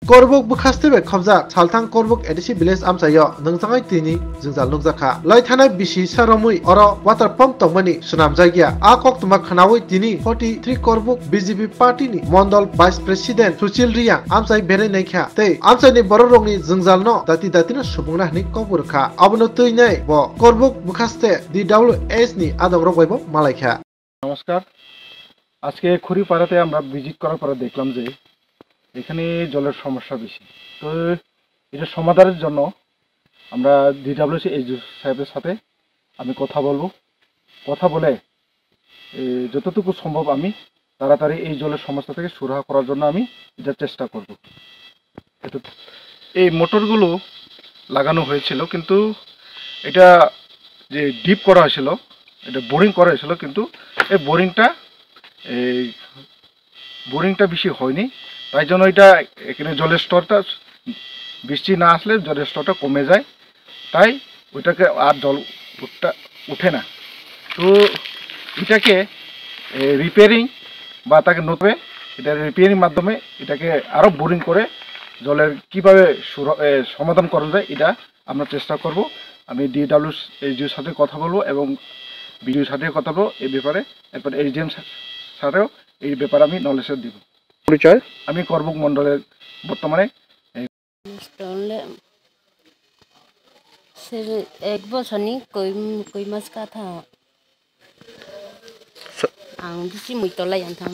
Karbook bukhaste be khobjak Salthang Karbook edisi village amsayo nungjangai tini jungjal nukjakha loithanai bisi saromui oro water pump tongmani sunamjagya a koktuma khanawi tini 43 Karbook BJP party ni mondol vice president Sushil Reang amsai bere Naikha tei amsai ni bororongni jungjal no dati no subungna ni koburkha abono tuinai bo Karbook bukhaste DWS ni adogrok baibo malaikha। নমস্কার, আজকে খড়িপাড়াতে আমরা visit করার পরে দেখলাম যে এখানে জলের সমস্যা বেশি। তো এটা সমাধানের জন্য আমরা ডিডব্লিউসি এইচডিও সাহেবের সাথে আমি কথা বলবো, কথা বলে যতটুকু সম্ভব আমি তাড়াতাড়ি এই জলের সমস্যা থেকে সুরাহা করার জন্য আমি এটা চেষ্টা করব। এই মোটরগুলো লাগানো হয়েছিল, কিন্তু এটা যে ডিপ করা হয়েছিল, এটা বোরিং করা হয়েছিল, কিন্তু এই বোরিংটা বেশি হয়নি। তাই জন্য এটা এখানে জলের স্তরটা বৃষ্টি না আসলে জলের স্তরটা কমে যায়, তাই ওইটাকে আর জল উঠে না। তো এটাকে রিপেয়ারিং বা তাকে নতুন এটা রিপেয়ারিং মাধ্যমে এটাকে আরও বোরিং করে জলের কীভাবে সমাধান করা যায় এটা আমরা চেষ্টা করব। আমি ডিডব্লিউএসডিওর সাথে কথা বলবো এবং বিডিওর সাথে কথা বলবো এই ব্যাপারে, এরপর এইচডিএম সাথেও এই ব্যাপারে আমি নলেজ দিব। পরিচয়, আমি করবুক মন্ডলের বর্তমানে 1 বছরনি কই মাস কাথা আং বিসি মুইতলাই আনথাম